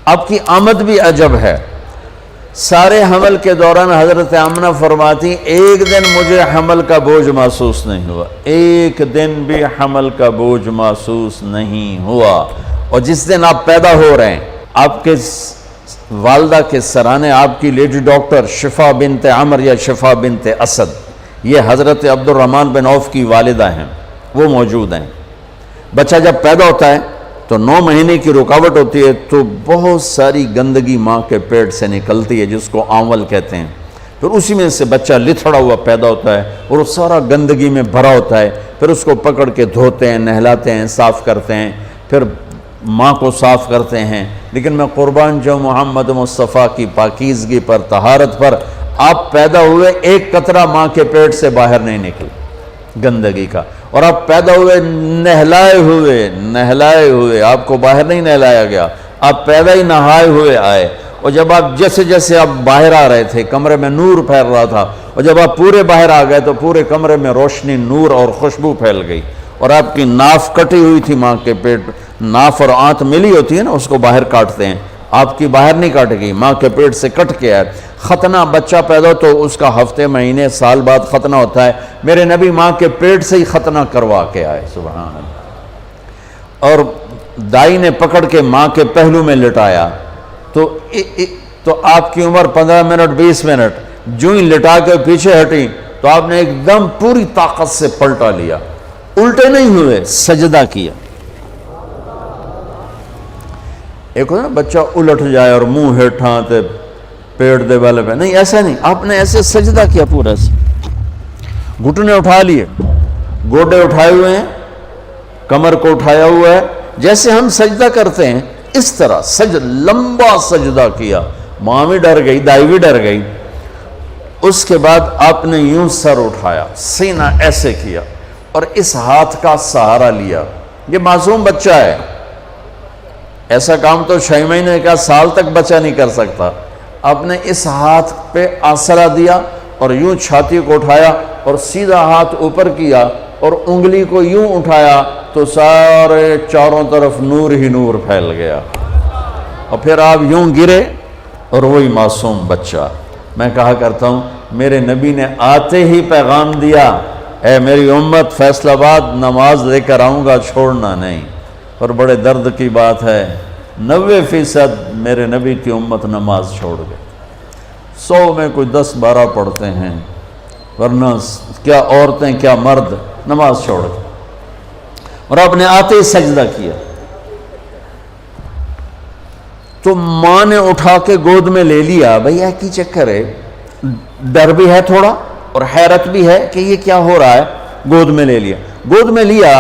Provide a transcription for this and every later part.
آپ کی آمد بھی عجب ہے۔ سارے حمل کے دوران حضرت آمنہ فرماتی ایک دن مجھے حمل کا بوجھ محسوس نہیں ہوا، ایک دن بھی حمل کا بوجھ محسوس نہیں ہوا۔ اور جس دن آپ پیدا ہو رہے ہیں، آپ کے والدہ کے سرانے آپ کی لیڈی ڈاکٹر شفا بنت عمر یا شفا بنت اسد، یہ حضرت عبد الرحمن بن عوف کی والدہ ہیں، وہ موجود ہیں۔ بچہ جب پیدا ہوتا ہے تو 9 مہینے کی رکاوٹ ہوتی ہے، تو بہت ساری گندگی ماں کے پیٹ سے نکلتی ہے جس کو آنول کہتے ہیں، پھر اسی میں سے بچہ لتھڑا ہوا پیدا ہوتا ہے اور وہ سارا گندگی میں بھرا ہوتا ہے، پھر اس کو پکڑ کے دھوتے ہیں، نہلاتے ہیں، صاف کرتے ہیں، پھر ماں کو صاف کرتے ہیں۔ لیکن میں قربان جو محمد مصطفیٰ کی پاکیزگی پر، طہارت پر، آپ پیدا ہوئے ایک قطرہ ماں کے پیٹ سے باہر نہیں نکل گندگی کا، اور آپ پیدا ہوئے نہلائے ہوئے، آپ کو باہر نہیں نہلایا گیا، آپ پیدا ہی نہائے ہوئے آئے۔ اور جب آپ جیسے جیسے آپ باہر آ رہے تھے کمرے میں نور پھیل رہا تھا، اور جب آپ پورے باہر آ گئے تو پورے کمرے میں روشنی، نور اور خوشبو پھیل گئی۔ اور آپ کی ناف کٹی ہوئی تھی ماں کے پیٹ، ناف اور آنت ملی ہوتی ہے نا، اس کو باہر کاٹتے ہیں، آپ کی باہر نہیں کاٹے گی، ماں کے پیٹ سے کٹ کے آئے۔ ختنہ بچہ پیدا تو اس کا ہفتے، مہینے، سال بعد ختنہ ہوتا ہے، میرے نبی ماں کے پیٹ سے ہی ختنہ کروا کے آئے، سبحان اللہ۔ اور دائی نے پکڑ کے ماں کے پہلو میں لٹایا تو آپ کی عمر 15 منٹ 20 منٹ، جو ہی لٹا کے پیچھے ہٹی تو آپ نے ایک دم پوری طاقت سے پلٹا لیا، الٹے نہیں ہوئے، سجدہ کیا۔ ایک ہوتا ہے بچہ الٹ جائے اور منہ ہیٹھاں تے پیٹ دے والے پہ، نہیں ایسا نہیں، آپ نے ایسے سجدہ کیا پورا سے، گھٹنے اٹھا لیے، گوڈے اٹھائے ہوئے ہیں، کمر کو اٹھایا ہوا ہے، جیسے ہم سجدہ کرتے ہیں اس طرح لمبا سجدہ کیا۔ ماں بھی ڈر گئی، دائی بھی ڈر گئی۔ اس کے بعد آپ نے یوں سر اٹھایا، سینہ ایسے کیا اور اس ہاتھ کا سہارا لیا۔ یہ معصوم بچہ ہے، ایسا کام تو 6 مہینے کا، سال تک بچہ نہیں کر سکتا۔ آپ نے اس ہاتھ پہ آسرا دیا اور یوں چھاتی کو اٹھایا اور سیدھا ہاتھ اوپر کیا اور انگلی کو یوں اٹھایا تو سارے چاروں طرف نور ہی نور پھیل گیا، اور پھر آپ یوں گرے اور وہی معصوم بچہ۔ میں کہا کرتا ہوں میرے نبی نے آتے ہی پیغام دیا، اے میری امت، فیصل آباد نماز لے کر آؤں گا، چھوڑنا نہیں۔ اور بڑے درد کی بات ہے 90% میرے نبی کی امت نماز چھوڑ گئے، 100 میں کوئی 10-12 پڑھتے ہیں، ورنہ کیا عورتیں کیا مرد نماز چھوڑ گئے۔ اور آپ نے آتے ہی سجدہ کیا تو ماں نے اٹھا کے گود میں لے لیا۔ بھئی یہ کی چکر ہے، ڈر بھی ہے تھوڑا اور حیرت بھی ہے کہ یہ کیا ہو رہا ہے۔ گود میں لے لیا، گود میں لیا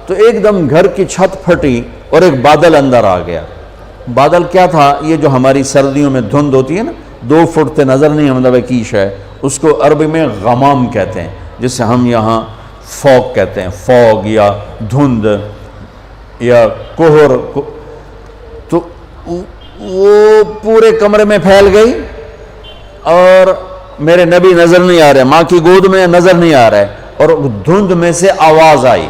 تو ایک دم گھر کی چھت پھٹی اور ایک بادل اندر آ گیا۔ بادل کیا تھا؟ یہ جو ہماری سردیوں میں دھند ہوتی ہے نا، 2 فٹ تے نظر نہیں مطلب کیش ہے، اس کو عربی میں غمام کہتے ہیں، جسے ہم یہاں فوگ کہتے ہیں، فوگ یا دھند یا کوہر۔ تو وہ پورے کمرے میں پھیل گئی اور میرے نبی نظر نہیں آ رہے، ماں کی گود میں نظر نہیں آ رہے، اور دھند میں سے آواز آئی۔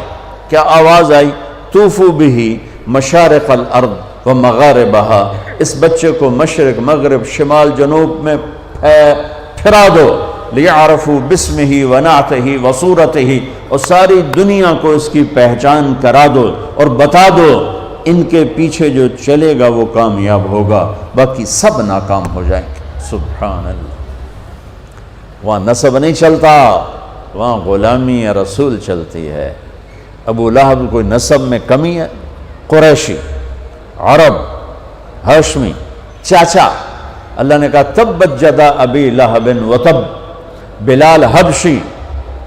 کیا آواز آئی؟ طوفوا بہ مشارق الارض و مغاربہا، اس بچے کو مشرق، مغرب، شمال، جنوب میں پھرا دو، لیعرفوا باسمہ ونعتہ وصورتہ، اور ساری دنیا کو اس کی پہچان کرا دو اور بتا دو، ان کے پیچھے جو چلے گا وہ کامیاب ہوگا، باقی سب ناکام ہو جائیں گے۔ سبحان اللہ۔ وہاں نسب نہیں چلتا، وہاں غلامی رسول چلتی ہے۔ ابو لہب کوئی نسب میں کمی ہے؟ قریشی، عرب، ہاشمی، چاچا۔ اللہ نے کہا تبت جدا ابی لہب وتب، بلال حبشی،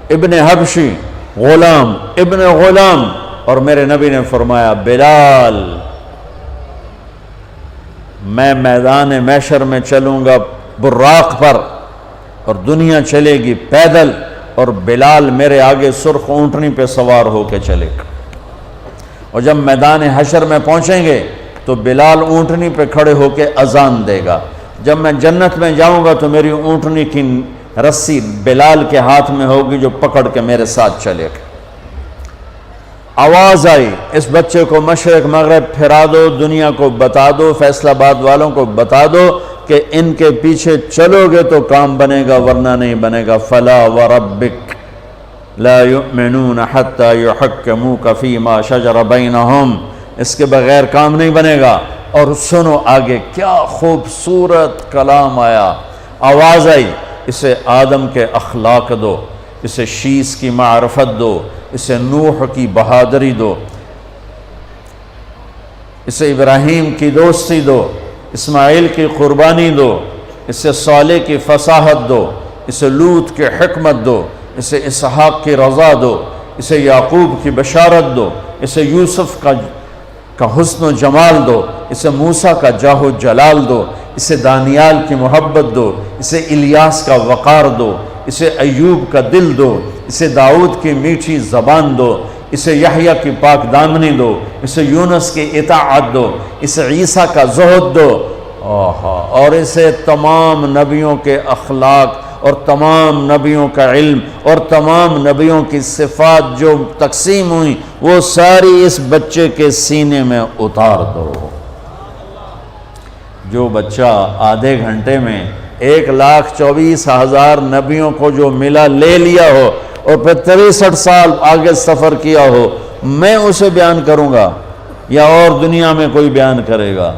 ابن حبشی، غلام ابن غلام۔ اور میرے نبی نے فرمایا بلال، میں میدان محشر میں چلوں گا براق پر اور دنیا چلے گی پیدل، اور بلال میرے آگے سرخ اونٹنی پہ سوار ہو کے چلے گا۔ اور جب میدان حشر میں پہنچیں گے تو بلال اونٹنی پہ کھڑے ہو کے اذان دے گا۔ جب میں جنت میں جاؤں گا تو میری اونٹنی کی رسی بلال کے ہاتھ میں ہوگی جو پکڑ کے میرے ساتھ چلے گا۔ آواز آئی اس بچے کو مشرق مغرب پھرا دو، دنیا کو بتا دو، فیصل آباد والوں کو بتا دو کہ ان کے پیچھے چلو گے تو کام بنے گا ورنہ نہیں بنے گا۔ فلا وربک لا یؤمنون حتی یحکموک فیما شجر بینہم، اس کے بغیر کام نہیں بنے گا۔ اور سنو آگے کیا خوبصورت کلام آیا، آواز آئی، اسے آدم کے اخلاق دو، اسے شیس کی معرفت دو، اسے نوح کی بہادری دو، اسے ابراہیم کی دوستی دو، اسماعیل کی قربانی دو، اسے صالح کی فصاحت دو، اسے لوط کی حکمت دو، اسے اسحاق کی رضا دو، اسے یعقوب کی بشارت دو، اسے یوسف کا حسن و جمال دو، اسے موسیٰ کا جاہ و جلال دو، اسے دانیال کی محبت دو، اسے الیاس کا وقار دو، اسے ایوب کا دل دو، اسے داؤد کی میٹھی زبان دو، اسے یحییٰ کی پاک دامنی دو، اسے یونس کی اطاعت دو، اسے عیسیٰ کا زہد دو، اور اسے تمام نبیوں کے اخلاق اور تمام نبیوں کا علم اور تمام نبیوں کی صفات جو تقسیم ہوئی وہ ساری اس بچے کے سینے میں اتار دو۔ جو بچہ آدھے گھنٹے میں 1,24,000 نبیوں کو جو ملا لے لیا ہو اور پھر 63 سال آگے سفر کیا ہو، میں اسے بیان کروں گا یا اور دنیا میں کوئی بیان کرے گا؟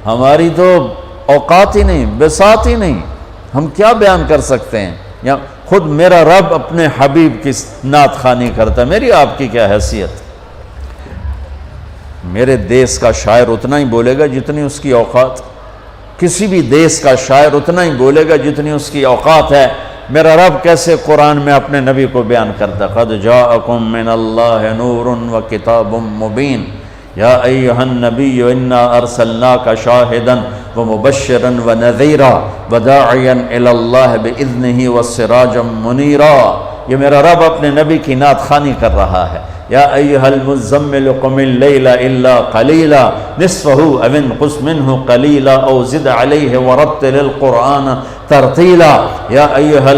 ہماری تو اوقات ہی نہیں، بساط ہی نہیں، ہم کیا بیان کر سکتے ہیں؟ یا خود میرا رب اپنے حبیب کی نعت خوانی کرتا ہے، میری آپ کی کیا حیثیت؟ میرے دیس کا شاعر اتنا ہی بولے گا جتنی اس کی اوقات، کسی بھی دیس کا شاعر اتنا ہی بولے گا جتنی اس کی اوقات ہے۔ میرا رب کیسے قرآن میں اپنے نبی کو بیان کرتا، قد جاءکم من اللہ نور و کتاب مبین یا ایہا النبی انا ارسلناک شاہدا ومبشرا ونذیرا وداعیا الی اللہ باذنہ وسراجا منیرا۔ یہ میرا رب اپنے نبی کی نعت خوانی کر رہا ہے۔ یا ایہا المزمل قم اللیل الا قلیلا نصفہ او انقص منہ قلیلا او زد علیہ ورتل القرآن ترتیلا۔ یا ایہا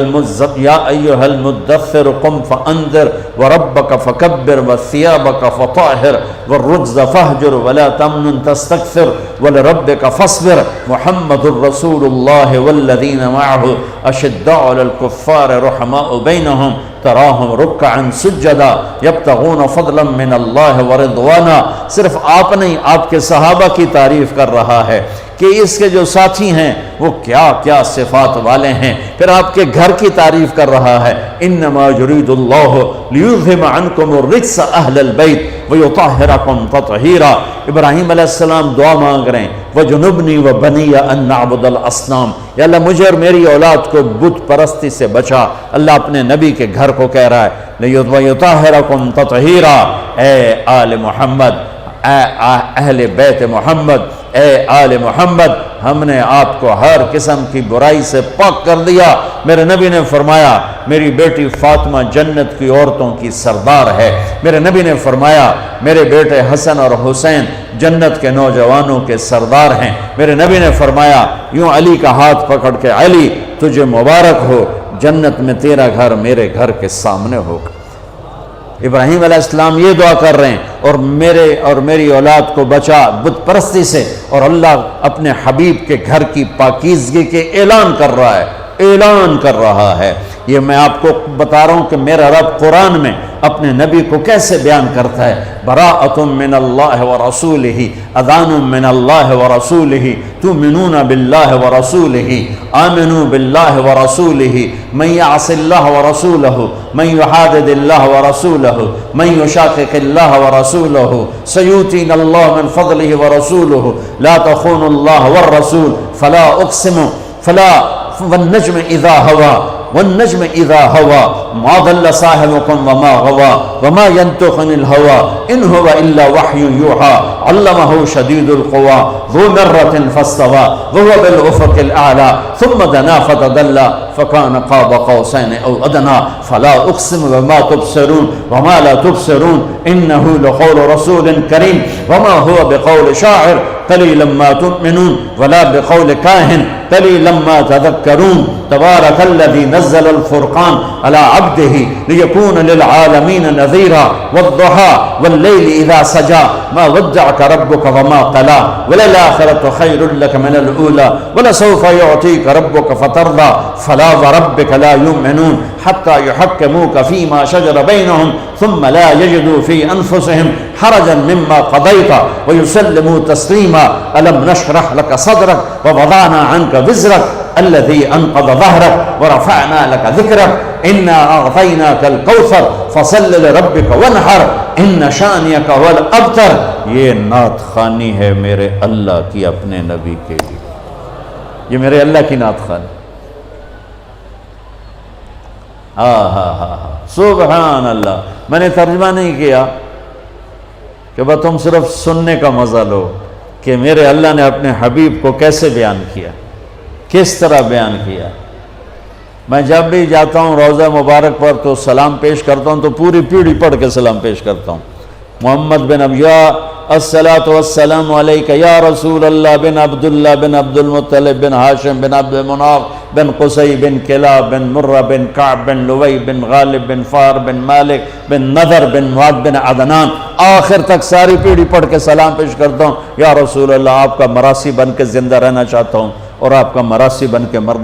المدثر قم فانذر وربک فکبر وثیابک فطاہر والرجز فاہجر ولا تمنن تستکثر ولربک فاصبر محمد الرسول اللہ والذین معہ اشداء علی الکفار رحماء بینہم تراہم رکعا سجدا یبتغون فضلا من اللہ ورضوانا۔ صرف آپ نہیں، آپ کے صحابہ کی تعریف کر رہا ہے کہ اس کے جو ساتھی ہیں وہ کیا کیا صفات والے ہیں، پھر آپ کے گھر کی تعریف کر رہا ہے۔ انما یرید اللہ لیذہب عنکم الرجس اہل البیت ویطہرکم تطہیرا۔ ابراہیم علیہ السلام دعا مانگ رہے ہیں وجنبنی وبنی ان نعبد الاصنام، یا اللہ مجھے اور میری اولاد کو بت پرستی سے بچا۔ اللہ اپنے نبی کے گھر کو کہہ رہا ہے ویطہرکم تطہیرا۔ اے آل محمد، اے اہل بیت محمد، اے آل محمد، ہم نے آپ کو ہر قسم کی برائی سے پاک کر دیا۔ میرے نبی نے فرمایا میری بیٹی فاطمہ جنت کی عورتوں کی سردار ہے۔ میرے نبی نے فرمایا میرے بیٹے حسن اور حسین جنت کے نوجوانوں کے سردار ہیں۔ میرے نبی نے فرمایا یوں علی کا ہاتھ پکڑ کے علی تجھے مبارک ہو، جنت میں تیرا گھر میرے گھر کے سامنے ہوگا۔ ابراہیم علیہ السلام یہ دعا کر رہے ہیں اور میرے اور میری اولاد کو بچا بت پرستی سے، اور اللہ اپنے حبیب کے گھر کی پاکیزگی کے اعلان کر رہا ہے، اعلان کر رہا ہے۔ یہ میں آپ کو بتا رہا ہوں کہ میرا رب قرآن میں اپنے نبی کو کیسے بیان کرتا ہے۔ براءۃ من اللہ ورسولہ، اذان من اللہ ورسولہ، تؤمنون باللہ ورسولہ، آمنوا باللہ ورسولہ، من یعص اللہ ورسولہ، من یحادد اللہ ورسولہ، من یشاقق اللہ ورسولہ، سیؤتینا اللہ من فضلہ ورسولہ، لا تخونوا اللہ والرسول، فلا اقسم والنجم اذا ہوا والنجم اذا ہوا ما ضل صاحبكم وما غوا وما ينطق عن الهوى ان هو الا وحي يوحى علمه شديد القوى ذو مرة فاستوى وهو بالافق الاعلى ثم دنا فتدلى فكان قاب قوسين او ادنى فلا اقسم بما تبصرون وما لا تبصرون انه لقول رسول كريم وما هو بقول شاعر قليلا ما تؤمنون ولا بقول كاهن قليلا ما تذكرون تبارك الذي نزل الفرقان على عبده ليكون للعالمين نذيرا والضحى والليل إذا سجى ما ودعك ربك وما قلى وللآخرة خير لك من الأولى ولسوف يعطيك ربك فترضى فلا وربك لا يؤمنون حتى يحكموك فيما شجر بينهم ثم لا يجدوا في أنفسهم حرجا مما قضيت ويسلموا تسليما ألم نشرح لك صدرك ووضعنا عنك وزرك الذي أنقض ظهرك ورفعنا لك ذكرك إنا أعطيناك الكوثر فصل لربك وانحر إن شانئك هو الأبتر. یہ نعت خوانی ہے میرے اللہ کی اپنے نبی کے لیے. یہ میرے اللہ کی نعت خوانی. سبحان اللہ. میں نے ترجمہ نہیں کیا کہ بس تم صرف سننے کا مزہ لو کہ میرے اللہ نے اپنے حبیب کو کیسے بیان کیا, کس طرح بیان کیا. میں جب بھی جاتا ہوں روضہ مبارک پر تو سلام پیش کرتا ہوں تو پوری پیڑھی پڑھ کے سلام پیش کرتا ہوں. محمد بن ابیا الصلاۃ والسلام علیک یا رسول اللہ بن عبداللہ بن عبد المطلب بن ہاشم بن عبد مناف بن قصی بن کلاب بن مرہ بن کعب بن لوی بن غالب بن فار بن مالک بن نذر بن معد بن عدنان آخر تک ساری پیڑھی پڑھ کے سلام پیش کرتا ہوں. یا رسول اللہ آپ کا مراسی بن کے زندہ رہنا چاہتا ہوں اور آپ کا مراسی بن کے مرنا